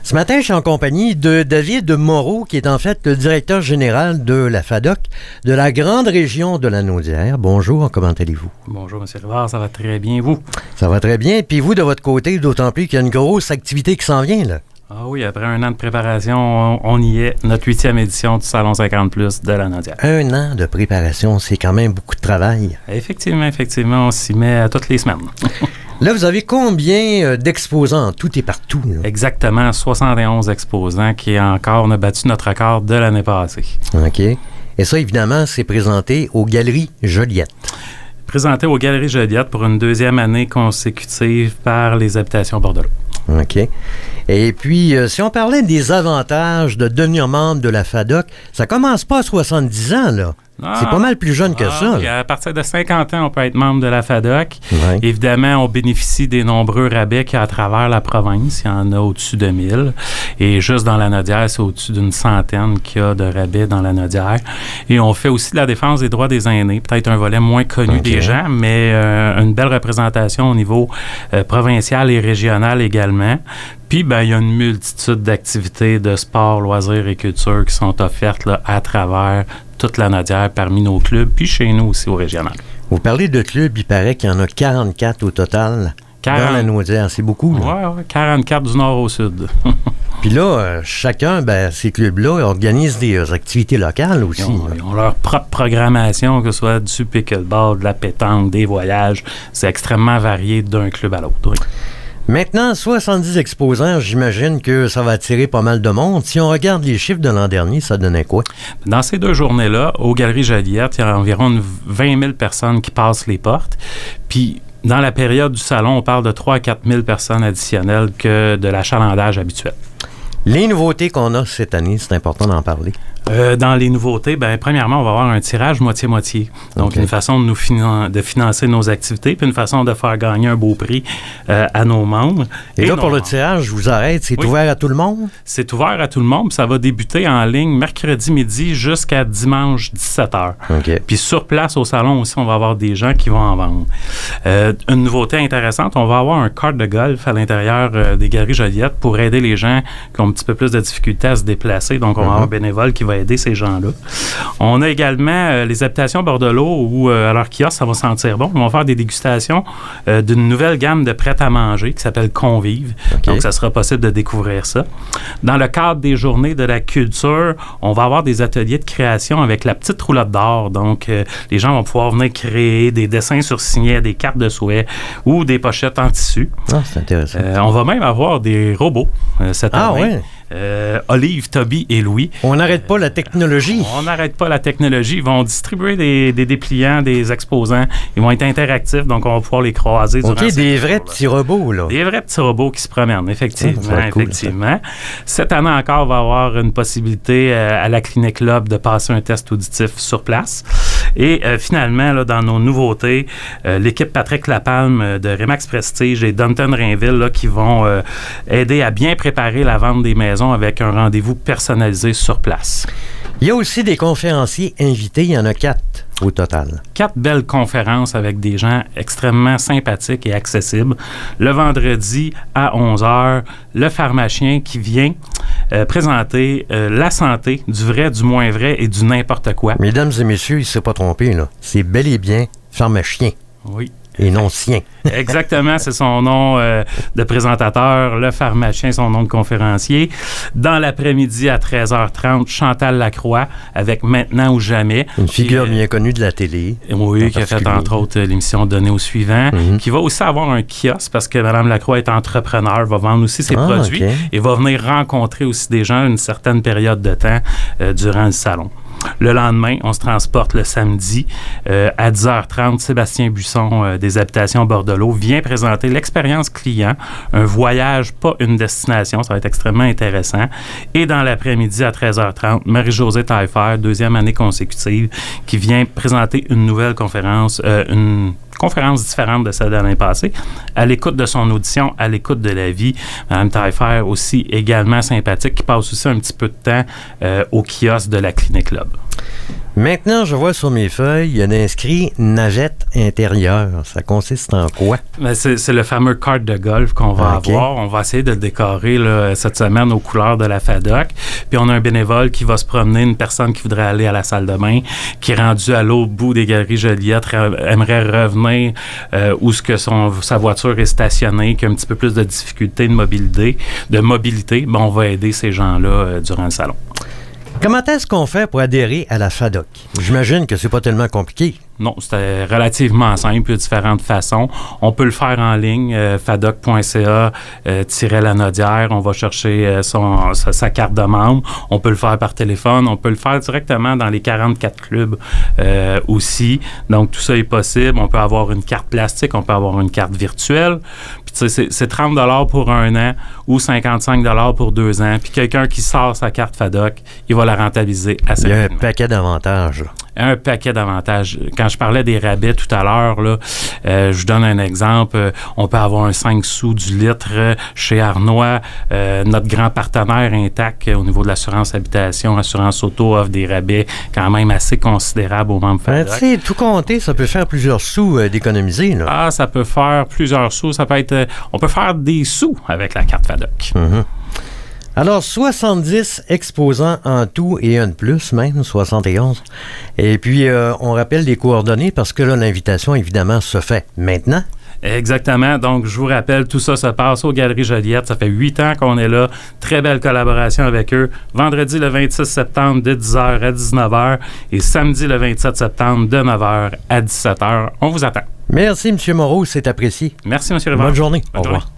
Ce matin, je suis en compagnie de David Moreau, qui est en fait le directeur général de la FADOC de la grande région de la Naudière. Bonjour, comment allez-vous? Bonjour, M. Rivard, ça va très bien, vous? Ça va très bien. Puis vous, de votre côté, d'autant plus qu'il y a une grosse activité qui s'en vient, là. Ah oui, après un an de préparation, on y est. Notre 8e édition du Salon 50+ de la Naudière. Un an de préparation, c'est quand même beaucoup de travail. Effectivement, on s'y met toutes les semaines. Là, vous avez combien d'exposants en tout et partout? Là? Exactement, 71 exposants qui encore, on a battu notre record de l'année passée. OK. Et ça, évidemment, c'est présenté aux Galeries Joliette. Présenté aux Galeries Joliette pour une 2e année consécutive par les Habitations Bordelot. OK. Et puis, si on parlait des avantages de devenir membre de la FADOC, ça commence pas à 70 ans, là. C'est pas mal plus jeune que ça. À partir de 50 ans, on peut être membre de la FADOC. Ouais. Évidemment, on bénéficie des nombreux rabais qu'il y a à travers la province. Il y en a au-dessus de 1000. Et juste dans la Naudière, c'est au-dessus d'une centaine qu'il y a de rabais dans la Naudière. Et on fait aussi de la défense des droits des aînés. Peut-être un volet moins connu des gens, mais une belle représentation au niveau provincial et régional également. Puis, il y a une multitude d'activités de sport, loisirs et culture qui sont offertes là, à travers toute la Naudière parmi nos clubs, puis chez nous aussi au régional. Vous parlez de clubs, il paraît qu'il y en a 44 au total dans la Naudière. C'est beaucoup, là. Oui, 44 du nord au sud. Puis là, chacun, ces clubs-là, organisent des activités locales aussi. Ils ont leur propre programmation, que ce soit du pickleball, de la pétanque, des voyages. C'est extrêmement varié d'un club à l'autre. Oui. Maintenant, 70 exposants, j'imagine que ça va attirer pas mal de monde. Si on regarde les chiffres de l'an dernier, ça donnait quoi? Dans ces 2 journées-là, aux Galeries Joliette, il y a environ 20 000 personnes qui passent les portes. Puis, dans la période du salon, on parle de 3 à 4 000 personnes additionnelles que de l'achalandage habituel. Les nouveautés qu'on a cette année, c'est important d'en parler. Dans les nouveautés, premièrement, on va avoir un tirage moitié-moitié. Donc, une façon de financer nos activités, puis une façon de faire gagner un beau prix à nos membres. Et là, pour le tirage, je vous arrête, c'est ouvert à tout le monde? C'est ouvert à tout le monde, puis ça va débuter en ligne mercredi midi jusqu'à dimanche 17h. Okay. Puis sur place au salon aussi, on va avoir des gens qui vont en vendre. Une nouveauté intéressante, on va avoir un kart de golf à l'intérieur des Galeries Joliette pour aider les gens qui ont un petit peu plus de difficultés à se déplacer. Donc, on va avoir un bénévole qui va aider ces gens-là. On a également les Habitations Bordelot où, à leur kiosque, ça va sentir bon. Ils vont faire des dégustations d'une nouvelle gamme de prêt-à-manger qui s'appelle Convive. Okay. Donc, ça sera possible de découvrir ça. Dans le cadre des journées de la culture, on va avoir des ateliers de création avec la petite roulotte d'or. Donc, les gens vont pouvoir venir créer des dessins sur signet, des cartes de souhait ou des pochettes en tissu. Ah, c'est intéressant. On va même avoir des robots cette année. Ah, oui? Olive, Toby et Louis. On n'arrête pas la technologie. On n'arrête pas la technologie. Ils vont distribuer des dépliants, des exposants. Ils vont être interactifs, donc on va pouvoir les croiser. OK, des vrais petits robots, là. Des vrais petits robots qui se promènent, effectivement. Cool, Cette année encore, on va avoir une possibilité à la Clinique Lobe de passer un test auditif sur place. Et finalement, là, dans nos nouveautés, l'équipe Patrick Lapalme de Remax Prestige et Dunton Rainville là, qui vont aider à bien préparer la vente des maisons avec un rendez-vous personnalisé sur place. Il y a aussi des conférenciers invités. Il y en a 4 au total. 4 belles conférences avec des gens extrêmement sympathiques et accessibles. Le vendredi à 11h, le pharmacien qui vient présenter la santé, du vrai, du moins vrai et du n'importe quoi. Mesdames et messieurs, il ne s'est pas trompé, là. C'est bel et bien pharmacien. Oui. Et non sien. Exactement, c'est son nom de présentateur, le pharmacien, son nom de conférencier. Dans l'après-midi à 13h30, Chantal Lacroix avec Maintenant ou jamais. Une figure bien connue de la télé. Oui, qui a fait entre autres l'émission Donner au suivant, qui va aussi avoir un kiosque parce que Mme Lacroix est entrepreneur, va vendre aussi ses produits et va venir rencontrer aussi des gens une certaine période de temps durant le salon. Le lendemain, on se transporte le samedi à 10h30. Sébastien Buisson des Habitations Bordelot vient présenter l'expérience client, un voyage, pas une destination. Ça va être extrêmement intéressant. Et dans l'après-midi à 13h30, Marie-Josée Taillefer, 2e année consécutive, qui vient présenter une nouvelle conférence, une conférence différente de celle de l'année passée, à l'écoute de son audition, à l'écoute de la vie. Mme Taillefer aussi également sympathique, qui passe aussi un petit peu de temps au kiosque de la Clinique Lobe. Maintenant, je vois sur mes feuilles, il y a inscrit navette intérieure. Ça consiste en quoi? Ben, c'est le fameux kart de golf qu'on va avoir. On va essayer de le décorer là, cette semaine aux couleurs de la FADOC. Puis on a un bénévole qui va se promener, une personne qui voudrait aller à la salle de bain, qui est rendue à l'autre bout des Galeries Joliette, aimerait revenir où ce que sa voiture est stationnée, qui a un petit peu plus de difficulté de mobilité. Ben, on va aider ces gens-là durant le salon. Comment est-ce qu'on fait pour adhérer à la FADOC? J'imagine que c'est pas tellement compliqué. Non, c'est relativement simple, il y a différentes façons. On peut le faire en ligne, fadoc.ca-lanaudière. On va chercher sa carte de membre. On peut le faire par téléphone. On peut le faire directement dans les 44 clubs aussi. Donc, tout ça est possible. On peut avoir une carte plastique, on peut avoir une carte virtuelle. Puis, tu sais, c'est 30 $ pour 1 an ou 55 $ pour 2 ans. Puis, quelqu'un qui sort sa carte FADOC, il va la rentabiliser assez rapidement. Il y a un paquet d'avantages. Un paquet d'avantages. Quand je parlais des rabais tout à l'heure, là, je vous donne un exemple. On peut avoir un 5 sous du litre chez Arnois. Notre grand partenaire Intact au niveau de l'assurance habitation, assurance auto offre des rabais quand même assez considérables aux membres FADOC. Tu sais, tout compter, ça peut faire plusieurs sous d'économiser. Là. Ah, ça peut faire plusieurs sous. Ça peut être... on peut faire des sous avec la carte FADOC. Mm-hmm. Alors, 70 exposants en tout et un de plus, même, 71. Et puis, on rappelle les coordonnées parce que là, l'invitation, évidemment, se fait maintenant. Exactement. Donc, je vous rappelle, tout ça se passe aux Galeries Joliette. Ça fait 8 ans qu'on est là. Très belle collaboration avec eux. Vendredi le 26 septembre de 10h à 19h et samedi le 27 septembre de 9h à 17h. On vous attend. Merci, M. Moreau. C'est apprécié. Merci, M. Rivard. Bonne journée. Au revoir.